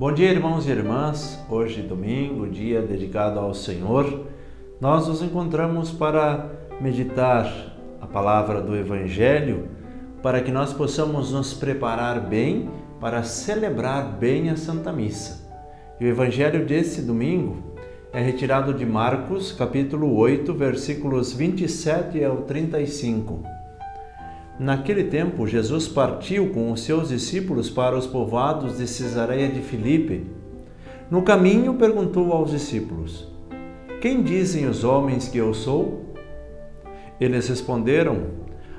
Bom dia, irmãos e irmãs. Hoje, domingo, dia dedicado ao Senhor, nós nos encontramos para meditar a palavra do Evangelho, para que nós possamos nos preparar bem para celebrar bem a Santa Missa. E o Evangelho desse domingo é retirado de Marcos, capítulo 8, versículos 27 ao 35. Naquele tempo, Jesus partiu com os seus discípulos para os povoados de Cesareia de Filipe. No caminho, perguntou aos discípulos: "Quem dizem os homens que eu sou?" Eles responderam: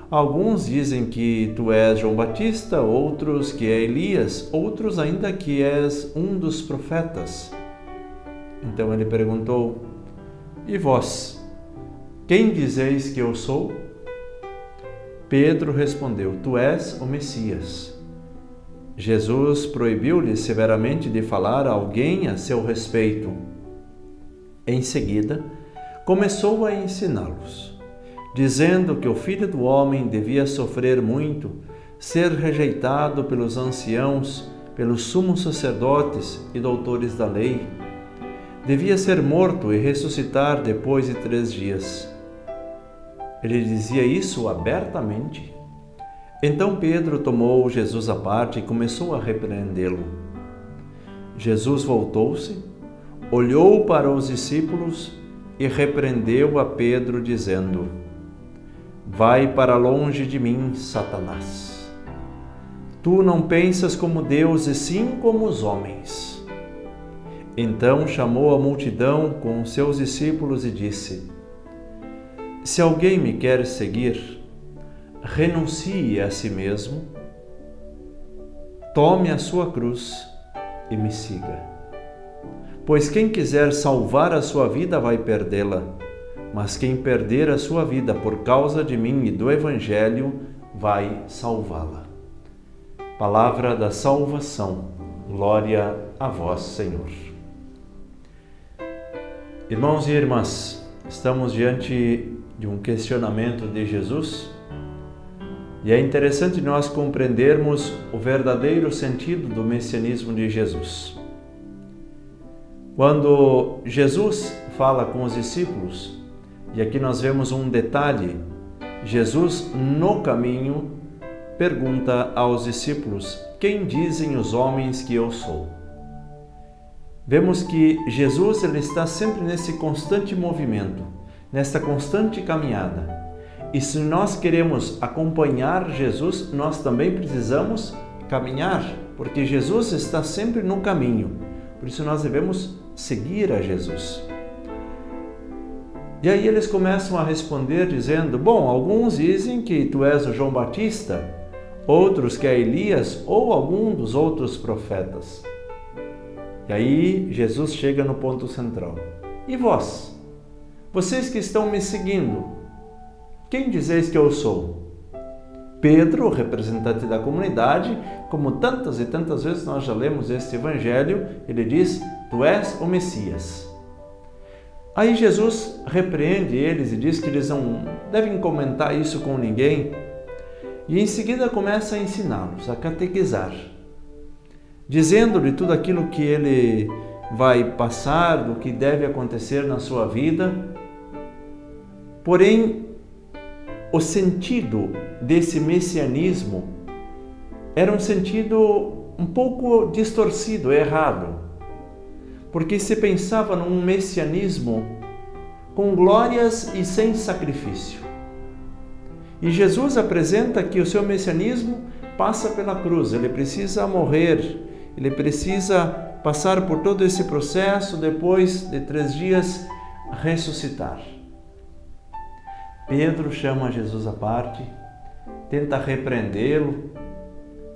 "Alguns dizem que tu és João Batista, outros que é Elias, outros ainda que és um dos profetas." Então ele perguntou: "E vós, quem dizeis que eu sou?" Pedro respondeu: "Tu és o Messias." Jesus proibiu-lhe severamente de falar a alguém a seu respeito. Em seguida, começou a ensiná-los, dizendo que o Filho do Homem devia sofrer muito, ser rejeitado pelos anciãos, pelos sumos sacerdotes e doutores da lei. Devia ser morto e ressuscitar depois de 3 dias. Ele dizia isso abertamente. Então Pedro tomou Jesus à parte e começou a repreendê-lo. Jesus voltou-se, olhou para os discípulos e repreendeu a Pedro, dizendo: "Vai para longe de mim, Satanás. Tu não pensas como Deus e sim como os homens." Então chamou a multidão com os seus discípulos e disse: "Se alguém me quer seguir, renuncie a si mesmo, tome a sua cruz e me siga. Pois quem quiser salvar a sua vida vai perdê-la, mas quem perder a sua vida por causa de mim e do Evangelho vai salvá-la." Palavra da salvação. Glória a vós, Senhor. Irmãos e irmãs, estamos diante de um questionamento de Jesus e é interessante nós compreendermos o verdadeiro sentido do messianismo de Jesus. Quando Jesus fala com os discípulos, e aqui nós vemos um detalhe, Jesus no caminho pergunta aos discípulos: "Quem dizem os homens que eu sou?" Vemos que Jesus ele está sempre nesse constante movimento, nesta constante caminhada. E se nós queremos acompanhar Jesus, nós também precisamos caminhar, porque Jesus está sempre no caminho. Por isso nós devemos seguir a Jesus. E aí eles começam a responder dizendo: "Bom, alguns dizem que tu és o João Batista, outros que é Elias ou algum dos outros profetas." E aí Jesus chega no ponto central: "E vós? Vocês que estão me seguindo, quem dizeis que eu sou?" Pedro, representante da comunidade, como tantas e tantas vezes nós já lemos este Evangelho, ele diz: "Tu és o Messias." Aí Jesus repreende eles e diz que eles não devem comentar isso com ninguém. E em seguida começa a ensiná-los, a catequizar, dizendo-lhe tudo aquilo que ele vai passar, do que deve acontecer na sua vida. Porém, o sentido desse messianismo era um sentido um pouco distorcido, errado, porque se pensava num messianismo com glórias e sem sacrifício. E Jesus apresenta que o seu messianismo passa pela cruz, ele precisa morrer, ele precisa passar por todo esse processo, depois de 3 dias ressuscitar. Pedro chama Jesus à parte, tenta repreendê-lo,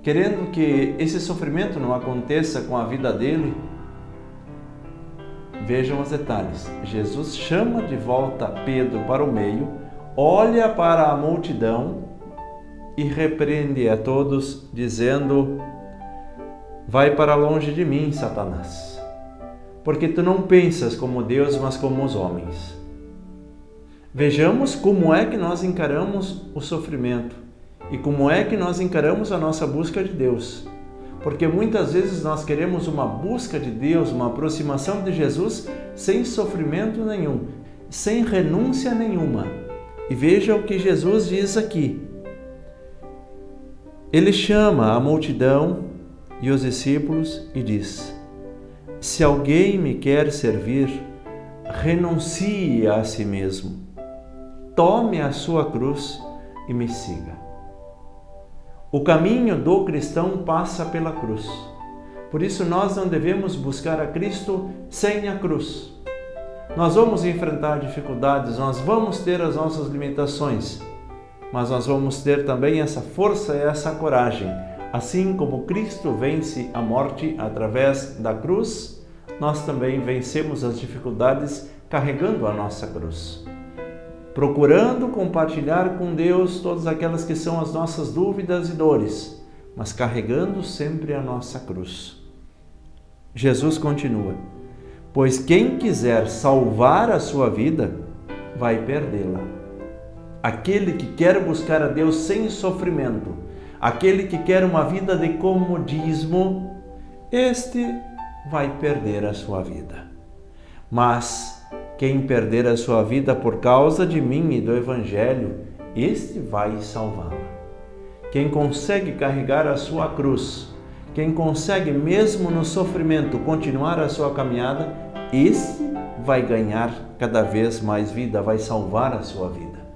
querendo que esse sofrimento não aconteça com a vida dele. Vejam os detalhes. Jesus chama de volta Pedro para o meio, olha para a multidão e repreende a todos, dizendo: "Vai para longe de mim, Satanás, porque tu não pensas como Deus, mas como os homens." Vejamos como é que nós encaramos o sofrimento e como é que nós encaramos a nossa busca de Deus. Porque muitas vezes nós queremos uma busca de Deus, uma aproximação de Jesus sem sofrimento nenhum, sem renúncia nenhuma. E veja o que Jesus diz aqui. Ele chama a multidão e os discípulos e diz: se alguém me quer servir, renuncie a si mesmo, tome a sua cruz e me siga. O caminho do cristão passa pela cruz. Por isso nós não devemos buscar a Cristo sem a cruz. Nós vamos enfrentar dificuldades, nós vamos ter as nossas limitações, mas nós vamos ter também essa força e essa coragem. Assim como Cristo vence a morte através da cruz, nós também vencemos as dificuldades carregando a nossa cruz. Procurando compartilhar com Deus todas aquelas que são as nossas dúvidas e dores, mas carregando sempre a nossa cruz. Jesus continua: pois quem quiser salvar a sua vida, vai perdê-la. Aquele que quer buscar a Deus sem sofrimento, aquele que quer uma vida de comodismo, este vai perder a sua vida. Mas quem perder a sua vida por causa de mim e do Evangelho, este vai salvá-la. Quem consegue carregar a sua cruz, quem consegue mesmo no sofrimento continuar a sua caminhada, esse vai ganhar cada vez mais vida, vai salvar a sua vida.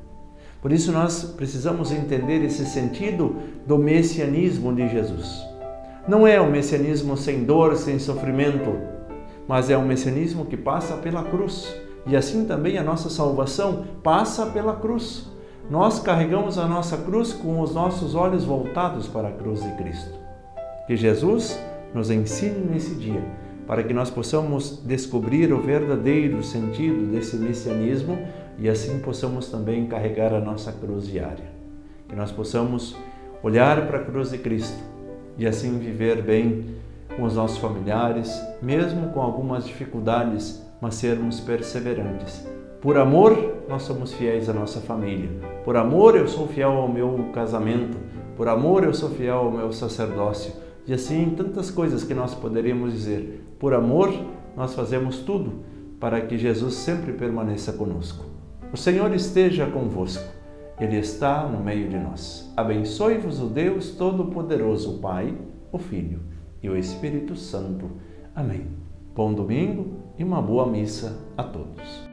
Por isso nós precisamos entender esse sentido do messianismo de Jesus. Não é um messianismo sem dor, sem sofrimento, mas é um messianismo que passa pela cruz. E assim também a nossa salvação passa pela cruz. Nós carregamos a nossa cruz com os nossos olhos voltados para a cruz de Cristo. Que Jesus nos ensine nesse dia, para que nós possamos descobrir o verdadeiro sentido desse messianismo e assim possamos também carregar a nossa cruz diária. Que nós possamos olhar para a cruz de Cristo e assim viver bem com os nossos familiares, mesmo com algumas dificuldades, mas sermos perseverantes. Por amor, nós somos fiéis à nossa família. Por amor, eu sou fiel ao meu casamento. Por amor, eu sou fiel ao meu sacerdócio. E assim, tantas coisas que nós poderíamos dizer. Por amor, nós fazemos tudo para que Jesus sempre permaneça conosco. O Senhor esteja convosco. Ele está no meio de nós. Abençoe-vos o Deus Todo-Poderoso, o Pai, o Filho e o Espírito Santo. Amém. Bom domingo e uma boa missa a todos.